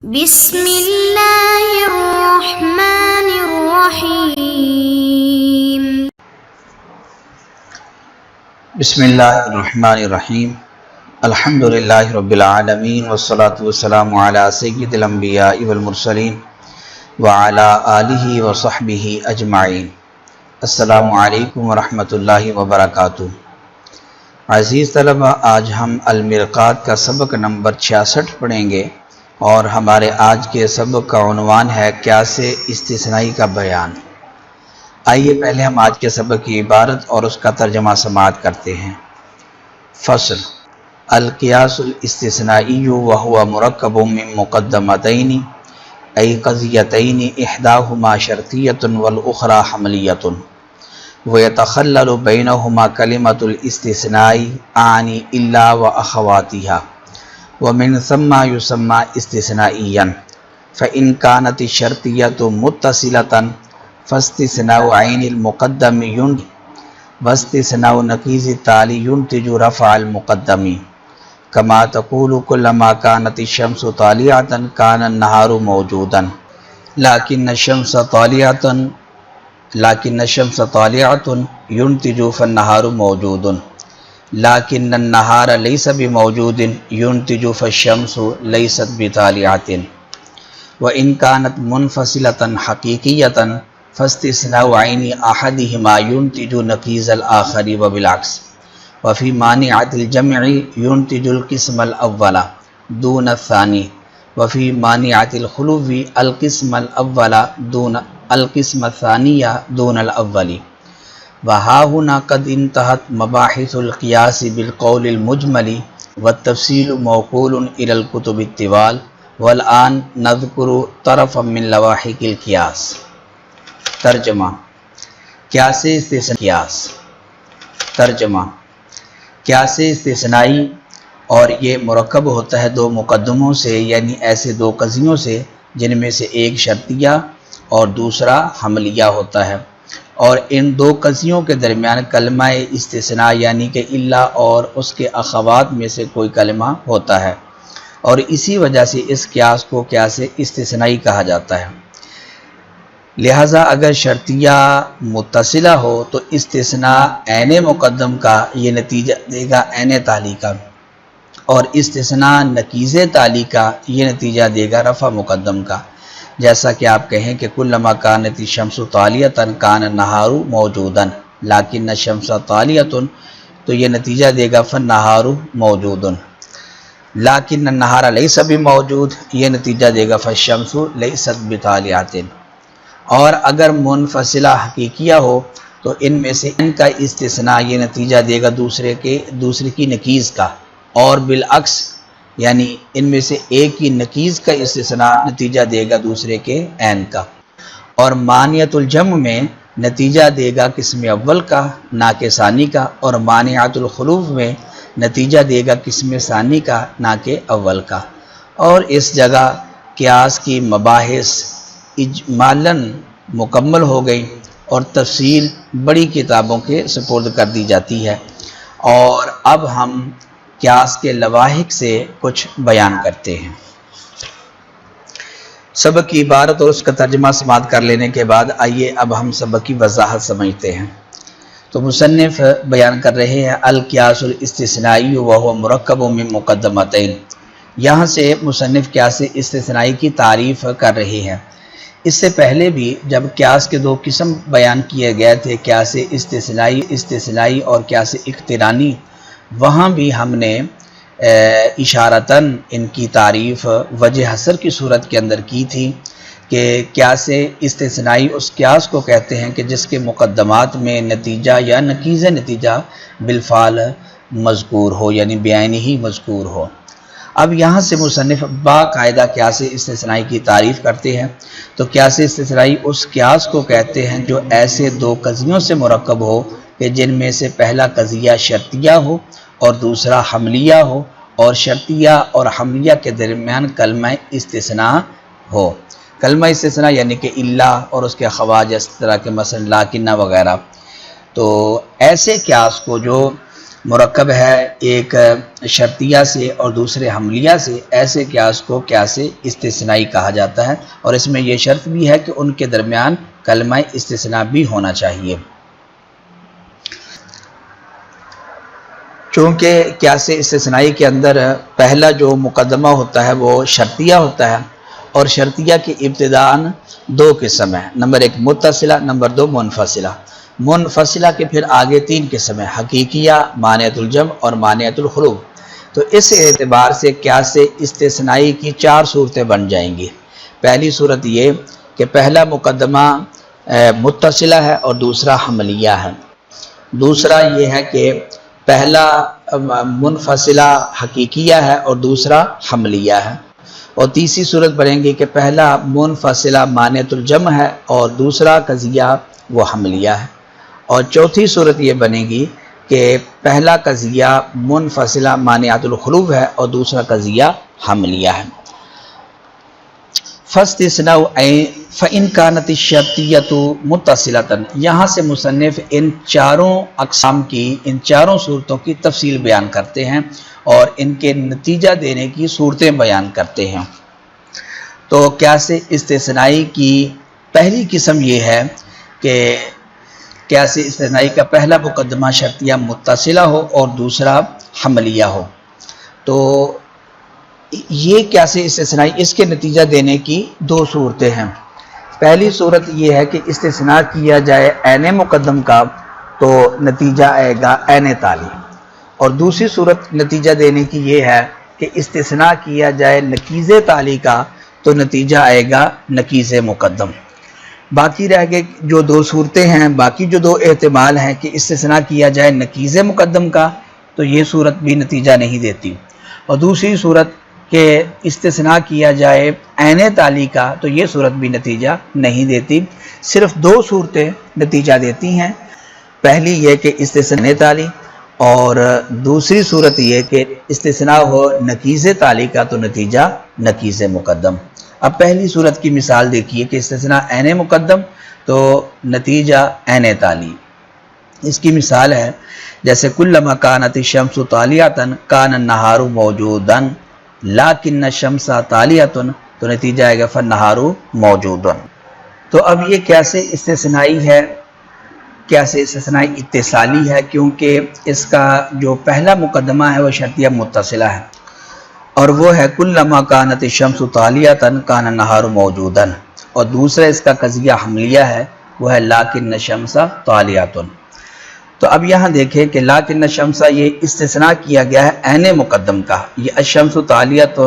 بسم اللہ الرحمن الرحیم بسم اللہ الرحمن الرحیم الحمدللہ رب العالمین والصلاة والسلام علی سید الانبیاء والمرسلین وعلی آلہ وصحبہ اجمعین۔ السلام علیکم ورحمۃ اللہ وبرکاتہ۔ عزیز طلبہ، آج ہم المرقات کا سبق نمبر 66 پڑھیں گے اور ہمارے آج کے سبق کا عنوان ہے قیاس استثنائی کا بیان۔ آئیے پہلے ہم آج کے سبق کی عبارت اور اس کا ترجمہ سماعت کرتے ہیں۔ فصل: القیاس الاستثنائی وهو مرکب من مقدمتین ای قضیتین احداہما شرطیۃ والاخری حملیۃ ویتخلل بینہما کلمۃ الاستثناء اعنی الا واخواتها ومن ثم يسمى استثنائيا فإن كانت الشرطية متصلة فاستثناء عين المقدم ينتج واستثناء نقيض التالي ينتج رفع المقدم كما تقول كلما كانت الشمس طالعة كان النهار موجودا لكن الشمس طالعة ينتج فالنهار موجود لیکن النہار لیس بموجود ينتج فالشمس لیست بطالعۃ وإن كانت منفصلة حقیقیۃ فاستثناء عین احدہما ينتج نقیض الآخر وبالعکس وفی مانعۃ الجمع ينتج القسم الأول دون الثانی وفی مانعۃ الخلو القسم الأول دون القسم الثانی دون الأول۔ وہاہنا قد انتہت مباحث القیاس بالقول المجمل والتفصیل موکول الی الکتب الطوال والآن نذکر طرفا من لواحق القیاس۔ ترجمہ: قیاس استثنائی۔ ترجمہ: قیاس استثنائی اور یہ مرکب ہوتا ہے دو مقدموں سے، یعنی ایسے دو قضیوں سے جن میں سے ایک شرطیہ اور دوسرا حملیہ ہوتا ہے، اور ان دو قضیوں کے درمیان کلمہ استثناء یعنی کہ الا اور اس کے اخوات میں سے کوئی کلمہ ہوتا ہے، اور اسی وجہ سے اس قیاس کو قیاس استثنائی کہا جاتا ہے۔ لہٰذا اگر شرطیہ متصلہ ہو تو استثناء عین مقدم کا یہ نتیجہ دے گا عین تالی کا، اور استثناء نقیض تالی کا یہ نتیجہ دے گا رفع مقدم کا۔ جیسا کہ آپ کہیں کہ کلما کانت الشمس طالیۃ کان النہار موجودا لیکن الشمس طالیۃ، تو یہ نتیجہ دے گا فالنہار موجود، لیکن النہار لیس بموجود، یہ نتیجہ دے گا فالشمس لیست بطالعۃ۔ اور اگر منفصلہ حقیقیہ ہو تو ان میں سے ان کا استثناء یہ نتیجہ دے گا دوسرے کی نقیض کا، اور بالعکس یعنی ان میں سے ایک کی نقیض کا استثناء نتیجہ دے گا دوسرے کے عین کا، اور مانعۃ الجمع میں نتیجہ دے گا قسم اول کا نہ کہ ثانی کا، اور مانعۃ الخلو میں نتیجہ دے گا قسم ثانی کا نہ کہ اول کا۔ اور اس جگہ قیاس کی مباحث اجمالاً مکمل ہو گئی اور تفصیل بڑی کتابوں کے سپرد کر دی جاتی ہے، اور اب ہم قیاس کے لواحق سے کچھ بیان کرتے ہیں۔ سبق کی عبارت اور اس کا ترجمہ سماعت کر لینے کے بعد آئیے اب ہم سبق کی وضاحت سمجھتے ہیں۔ تو مصنف بیان کر رہے ہیں القیاس الاستثنائی وهو مرکب من مقدمتین۔ یہاں سے مصنف قیاس استثنائی کی تعریف کر رہے ہیں۔ اس سے پہلے بھی جب قیاس کے دو قسم بیان کیے گئے تھے، قیاس استثنائی اور قیاس اقترانی، وہاں بھی ہم نے اشارتاً ان کی تعریف وجہ حصر کی صورت کے اندر کی تھی کہ قیاس استثنائی اس قیاس کو کہتے ہیں کہ جس کے مقدمات میں نتیجہ یا نقیض نتیجہ بالفعل مذکور ہو، یعنی بعینہ ہی مذکور ہو۔ اب یہاں سے مصنف باقاعدہ قیاس استثنائی کی تعریف کرتے ہیں۔ تو قیاس استثنائی اس قیاس کو کہتے ہیں جو ایسے دو قضیوں سے مرکب ہو کہ جن میں سے پہلا قضیہ شرطیہ ہو اور دوسرا حملیہ ہو، اور شرطیہ اور حملیہ کے درمیان کلمہ استثناء ہو۔ کلمہ استثناء یعنی کہ الا اور اس کے اخوات، اس طرح کے مثلا لاکنہ وغیرہ۔ تو ایسے قیاس کو جو مرکب ہے ایک شرطیہ سے اور دوسرے حملیہ سے، ایسے قیاس کو قیاس استثنائی کہا جاتا ہے، اور اس میں یہ شرط بھی ہے کہ ان کے درمیان کلمہ استثناء بھی ہونا چاہیے۔ چونکہ قیاس استثنائی کے اندر پہلا جو مقدمہ ہوتا ہے وہ شرطیہ ہوتا ہے، اور شرطیہ کی ابتداءً دو قسم ہیں، نمبر ایک متصلہ، نمبر دو منفصلہ۔ منفصلہ کے پھر آگے تین قسم ہیں، حقیقیہ، مانعۃ الجمع اور مانعۃ الخلو۔ تو اس اعتبار سے قیاس استثنائی کی چار صورتیں بن جائیں گی۔ پہلی صورت یہ کہ پہلا مقدمہ متصلہ ہے اور دوسرا حملیہ ہے۔ دوسرا یہ ہے کہ پہلا منفصلہ حقیقیہ ہے اور دوسرا حملیہ ہے۔ اور تیسری صورت بنے گی کہ پہلا منفصلہ مانعۃ الجمع ہے اور دوسرا قضیہ وہ حملیہ ہے۔ اور چوتھی صورت یہ بنے گی کہ پہلا قضیہ منفصلہ مانعۃ الخلو ہے اور دوسرا قضیہ حملیہ ہے۔ فاستثناء فإن كانت الشرطیۃ متصلۃ، یہاں سے مصنف ان چاروں اقسام کی، ان چاروں صورتوں کی تفصیل بیان کرتے ہیں اور ان کے نتیجہ دینے کی صورتیں بیان کرتے ہیں۔ تو قیاس استثنائی کی پہلی قسم یہ ہے کہ قیاس استثنائی کا پہلا مقدمہ شرطیہ متصلہ ہو اور دوسرا حملیہ ہو۔ تو یہ قیاس استثنائی، اس کے نتیجہ دینے کی دو صورتیں ہیں۔ پہلی صورت یہ ہے کہ استثناء کیا جائے عین مقدم کا تو نتیجہ آئے گا عین تالی، اور دوسری صورت نتیجہ دینے کی یہ ہے کہ استثناء کیا جائے نکیز تالی کا تو نتیجہ آئے گا نکیز مقدم۔ باقی رہ گئے جو دو صورتیں ہیں، باقی جو دو احتمال ہیں کہ استثناء کیا جائے نکیز مقدم کا تو یہ صورت بھی نتیجہ نہیں دیتی، اور دوسری صورت کہ استثناء کیا جائے عین تالی کا تو یہ صورت بھی نتیجہ نہیں دیتی۔ صرف دو صورتیں نتیجہ دیتی ہیں، پہلی یہ کہ استثناء تالی، اور دوسری صورت یہ کہ استثناء ہو نکیز تالی کا تو نتیجہ نکیز مقدم۔ اب پہلی صورت کی مثال دیکھیے کہ استثناء عین مقدم تو نتیجہ عین تالی۔ اس کی مثال ہے جیسے کلما کانت الشمس طالیۃ کان النہار موجودا لیکن الشمس طالیۃ، تو نتیجہ آئے گا فالنہار موجود۔ تو اب یہ کیسے استثنائی ہے، کیسے استثنائی اتصالی ہے، کیونکہ اس کا جو پہلا مقدمہ ہے وہ شرطیہ متصلہ ہے، اور وہ ہے کلما کانت الشمس طالیۃ کان النہار موجودا، اور دوسرا اس کا قضیہ حملیہ ہے وہ ہے لیکن الشمس طالیۃ۔ تو اب یہاں دیکھیں کہ لیکن الشمس یہ استثناء کیا گیا ہے عین مقدم کا، یہ الشمس طالیۃ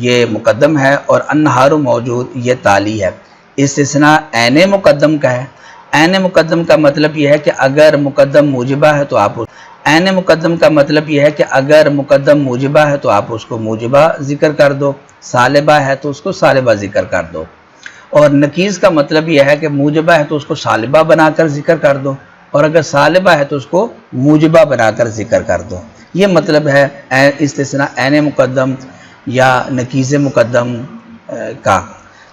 یہ مقدم ہے اور النہار موجود یہ تالی ہے۔ استثناء عین مقدم کا ہے، عین مقدم کا مطلب یہ ہے کہ اگر مقدم موجبہ ہے تو آپ عین مقدم کا مطلب یہ ہے کہ اگر مقدم موجبہ ہے تو آپ اس کو موجبہ ذکر کر دو، سالبہ ہے تو اس کو سالبہ ذکر کر دو، اور نکیز کا مطلب یہ ہے کہ موجبہ ہے تو اس کو سالبہ بنا کر ذکر کر دو، اور اگر سالبہ ہے تو اس کو موجبہ بنا کر ذکر کر دو۔ یہ مطلب ہے استثناء عین مقدم یا نکیز مقدم کا۔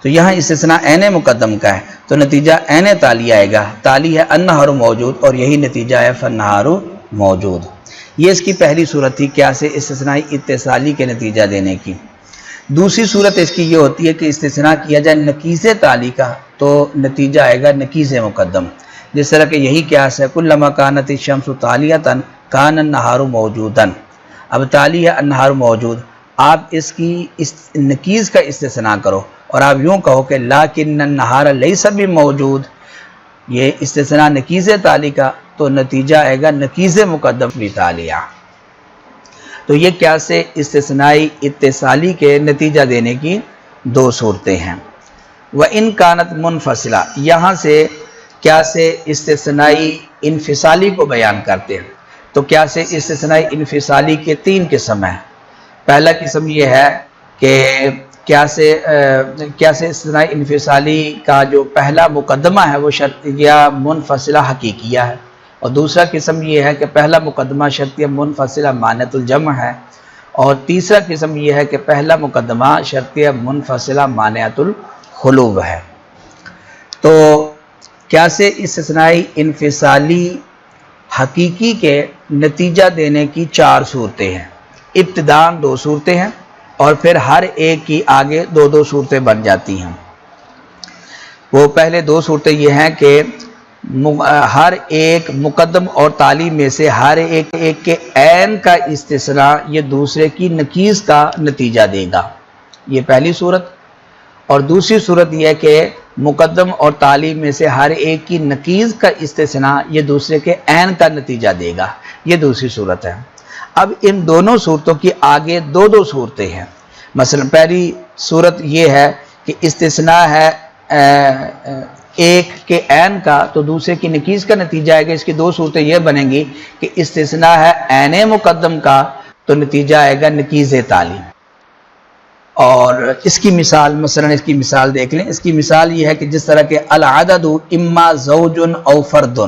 تو یہاں استثناء عین مقدم کا ہے تو نتیجہ عین تالی آئے گا، تالی ہے النہار موجود، اور یہی نتیجہ ہے فالنہار موجود۔ یہ اس کی پہلی صورت تھی قیاس استثنائی اتصالی کے نتیجہ دینے کی۔ دوسری صورت اس کی یہ ہوتی ہے کہ استثناء کیا جائے نکیز تالی کا تو نتیجہ آئے گا نکیز مقدم، جس طرح کہ یہی قیاس ہے کلما کانت الشمس طالیۃ کان النہار موجودا۔ اب تالی ہے النہار موجود، آپ اس کی نکیز کا استثناء کرو اور آپ یوں کہو کہ لیکن النہار لیس بموجود، یہ استثناء نکیز تالی کا تو نتیجہ آئے گا نکیز مقدم بتالیہ۔ تو یہ قیاس استثنائی اتصالی کے نتیجہ دینے کی دو صورتیں ہیں۔ وَإِن كَانَتْ مُنْفَصِلَةً، یہاں سے قیاس استثنائی انفصالی کو بیان کرتے ہیں۔ تو قیاس استثنائی انفصالی کے تین قسم ہیں۔ پہلا قسم یہ ہے کہ قیاس استثنائی انفصالی کا جو پہلا مقدمہ ہے وہ شرطیہ منفصلہ حقیقیہ ہے، اور دوسرا قسم یہ ہے کہ پہلا مقدمہ شرطیہ منفصلہ مانعۃ الجمع ہے، اور تیسرا قسم یہ ہے کہ پہلا مقدمہ شرطیہ منفصلہ مانعۃ الخلو ہے۔ تو قیاس استثنائی انفصالی حقیقی کے نتیجہ دینے کی 4 صورتیں ہیں۔ ابتداءً 2 صورتیں ہیں اور پھر ہر ایک کی آگے 2 صورتیں بن جاتی ہیں۔ وہ پہلے 2 صورتیں یہ ہیں کہ ہر ایک مقدم اور تالی میں سے ہر ایک کے عین کا استثناء یہ دوسرے کی نکیز کا نتیجہ دے گا، یہ پہلی صورت۔ اور دوسری صورت یہ ہے کہ مقدم اور تالی میں سے ہر ایک کی نکیز کا استثناء یہ دوسرے کے عین کا نتیجہ دے گا، یہ دوسری صورت ہے۔ اب ان دونوں صورتوں کی آگے 2 صورتیں ہیں۔ مثلا پہلی صورت یہ ہے کہ استثناء ہے ایک کے عین کا تو دوسرے کی نکیز کا نتیجہ آئے گا۔ اس کی 2 صورتیں یہ بنیں گی کہ استثناء ہے عین مقدم کا تو نتیجہ آئے گا نکیز تالی۔ اور اس کی مثال مثلا اس کی مثال دیکھ لیں۔ اس کی مثال یہ ہے کہ جس طرح کہ العدد اما زوج او فرد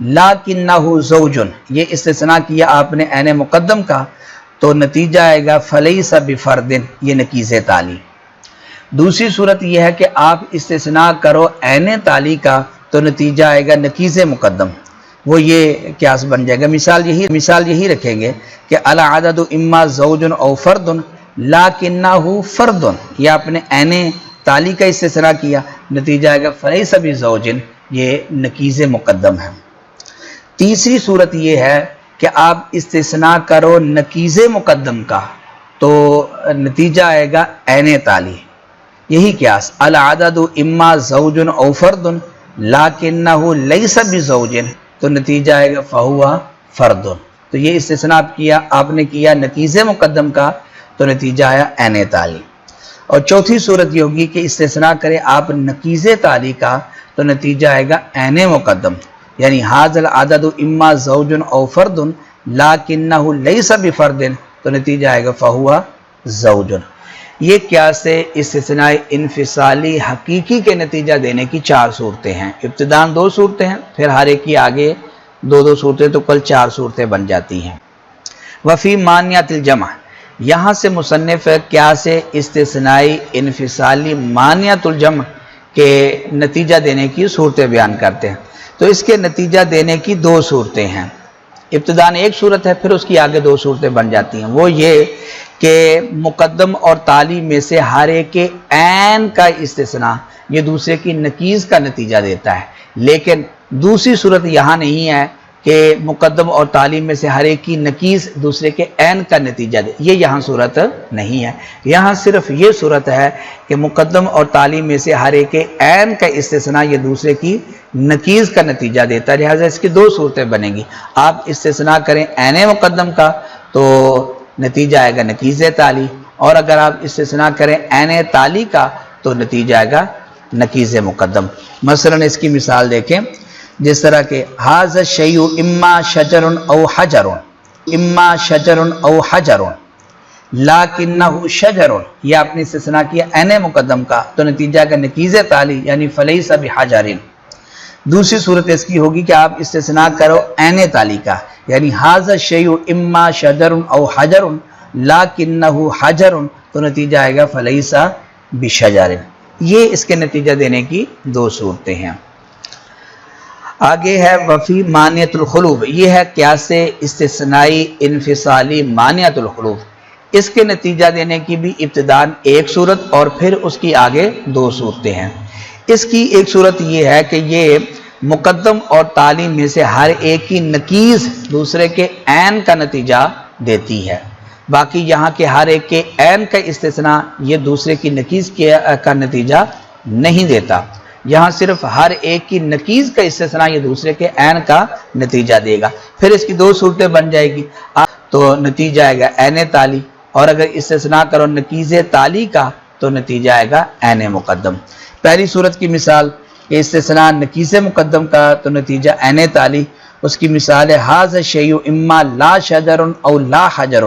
لکنہ زوج، یہ استثناء کیا آپ نے عین مقدم کا تو نتیجہ آئے گا فلیس بفرد، یہ نکیز تالی۔ دوسری صورت یہ ہے کہ آپ استثناء کرو عین تالی کا تو نتیجہ آئے گا نکیز مقدم، وہ یہ قیاس بن جائے گا۔ مثال یہی رکھیں گے کہ العدد اما زوج او فرد لکنہ فرد، یہ آپ نے عین تالی کا استثناء کیا، نتیجہ آئے گا فلیس بزوج، یہ نکیز مقدم ہے۔ تیسری صورت یہ ہے کہ آپ استثناء کرو نکیز مقدم کا تو نتیجہ آئے گا عین تالی، یہی قیاس العدد اما زوج او فرد لکنہ لیس بزوج، تو نتیجہ آئے گا فہو فرد۔ تو یہ استثناء آپ نے کیا نکیز مقدم کا تو نتیجہ آیا عین تالی۔ اور چوتھی صورت یہ ہوگی کہ استثناء کریں آپ نکیز تالی کا تو نتیجہ آئے گا عین مقدم، یعنی ھذا العدد اما زوج او فرد لکنہ لیس بفرد، تو نتیجہ آئے گا فہو زوج۔ یہ قیاس استثناء انفصالی حقیقی کے نتیجہ دینے کی 4 صورتیں ہیں۔ ابتداءً 2 صورتیں ہیں، پھر ہر ایک کی آگے 2 صورتیں تو کل 4 صورتیں بن جاتی ہیں۔ وفی مانعۃ الجمع، یہاں سے مصنف قیاس استثنائی انفصالی مانعۃ الجمع کے نتیجہ دینے کی صورتیں بیان کرتے ہیں۔ تو اس کے نتیجہ دینے کی 2 صورتیں ہیں۔ ابتداءً 1 صورت ہے، پھر اس کی آگے 2 صورتیں بن جاتی ہیں۔ وہ یہ کہ مقدم اور تالی میں سے ہر ایک کے عین کا استثناء یہ دوسرے کی نکیز کا نتیجہ دیتا ہے، لیکن دوسری صورت یہاں نہیں ہے کہ مقدم اور تالی میں سے ہر ایک کی نکیز دوسرے کے عین کا نتیجہ دے، یہ یہاں صورت نہیں ہے۔ یہاں صرف یہ صورت ہے کہ مقدم اور تالی میں سے ہر ایک کے عین کا استثناء یہ دوسرے کی نکیز کا نتیجہ دیتا ہے، لہٰذا اس کی 2 صورتیں بنیں گی۔ آپ استثناء کریں عین مقدم کا تو نتیجہ آئے گا نکیز تالی، اور اگر آپ استثناء کریں عین تالی کا تو نتیجہ آئے گا نکیز مقدم۔ مثلا اس کی مثال دیکھیں، جس طرح کہ ھذا الشیء اما شجر او حجر، اما شجر او حجر لکنہ شجر، یہ آپ نے استثناء کیا عین مقدم کا تو نتیجہ آئے گا نکیز تالی، یعنی فلیس بحجر۔ دوسری صورت اس کی ہوگی کہ آپ استثناء کرو عین تالی کا، یعنی ھذا الشیء اما شجر او حجر لکنہ حجر، تو نتیجہ آئے گا فلیس بشجر۔ یہ اس کے نتیجہ دینے کی 2 صورتیں ہیں۔ آگے ہے وفی مانعۃ الخلوف، یہ ہے قیاس استثنائی انفصالی مانعۃ الخلوف۔ اس کے نتیجہ دینے کی بھی ابتداءً 1 صورت اور پھر اس کی آگے 2 صورتیں ہیں۔ اس کی ایک صورت یہ ہے کہ یہ مقدم اور تالی میں سے ہر ایک کی نکیز دوسرے کے عین کا نتیجہ دیتی ہے، باقی یہاں کے ہر ایک کے عین کا استثناء یہ دوسرے کی نکیز کا نتیجہ نہیں دیتا، یہاں صرف ہر ایک کی نکیز کا استثناء یہ دوسرے کے عین کا نتیجہ دے گا۔ پھر اس کی 2 صورتیں بن جائے گی تو نتیجہ آئے گا عین تالی، اور اگر استثناء کرو نکیز تالی کا تو نتیجہ آئے گا عین مقدم۔ پہلی صورت کی مثال کہ استثناء نکیز مقدم کا تو نتیجہ عین تالی، اس کی مثال ہے ھذا الشیء اما لا شجر او لا حجر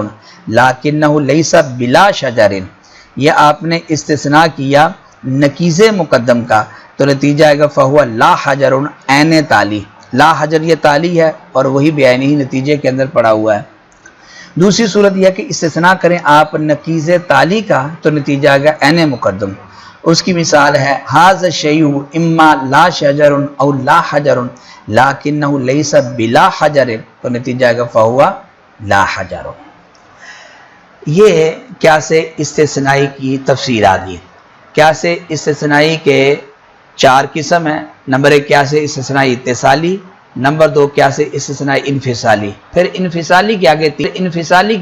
لکنہ لیس بلا شجر، یہ آپ نے استثناء کیا نکیز مقدم کا تو نتیجہ آئے گا فہو لا حجر عین تالی، لا حجر یہ تالی ہے اور وہی بعینہ ہی نتیجے کے اندر پڑا ہوا ہے۔ دوسری صورت یہ کہ استثناء کریں آپ نکیز تالی کا تو نتیجہ آئے گا عین مقدم، اس کی مثال ہے ھذا الشیء اما لا شجر او لا حجر لکنہ لیس بلا حجر، تو نتیجہ آئے گا فہو لا حجر۔ یہ کیا سے استثنائی کی تفسیر آ گئی۔ کیا سے استثنائی کے 4 قسم ہیں۔ نمبر 1 کیا سے استثنائی اتصالی، نمبر 2 کیا سے استثنائی انفصالی، پھر انفصالی کے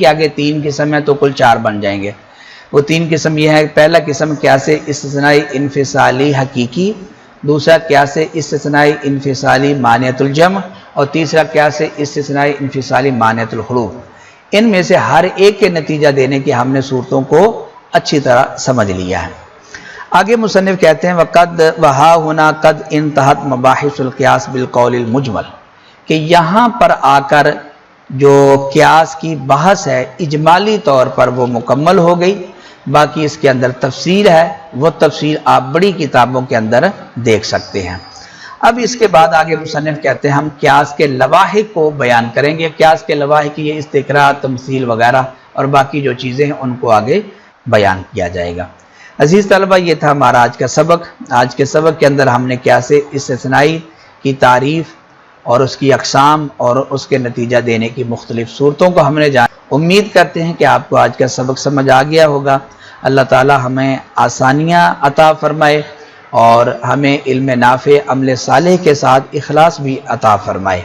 آگے 3 قسم ہیں، تو کل 4 بن جائیں گے۔ وہ 3 قسم یہ ہے، پہلا قسم کیا سے استثنائی انفصالی حقیقی، دوسرا کیا سے استثنائی انفصالی مانعۃ الجمع، اور تیسرا کیا سے استثنائی انفصالی مانعۃ الحروف۔ ان میں سے ہر ایک کے نتیجہ دینے کی ہم نے صورتوں کو اچھی طرح سمجھ لیا ہے۔ آگے مصنف کہتے ہیں وقد وہا ہونا قد انتہت مباحث القیاس بالقول المجمل، کہ یہاں پر آ کر جو قیاس کی بحث ہے اجمالی طور پر وہ مکمل ہو گئی، باقی اس کے اندر تفصیل ہے، وہ تفصیل آپ بڑی کتابوں کے اندر دیکھ سکتے ہیں۔ اب اس کے بعد آگے مصنف کہتے ہیں ہم قیاس کے لواحق کو بیان کریں گے۔ قیاس کے لواحق یہ استقراء، تمثیل وغیرہ اور باقی جو چیزیں ہیں ان کو آگے بیان کیا جائے گا۔ عزیز طلبہ، یہ تھا ہمارا آج کا سبق۔ آج کے سبق کے اندر ہم نے قیاس استثنائی کی تعریف اور اس کی اقسام اور اس کے نتیجہ دینے کی مختلف صورتوں کو ہم نے جانا۔ امید کرتے ہیں کہ آپ کو آج کا سبق سمجھ آ گیا ہوگا۔ اللہ تعالی ہمیں آسانیاں عطا فرمائے اور ہمیں علم نافع، عمل صالح کے ساتھ اخلاص بھی عطا فرمائے۔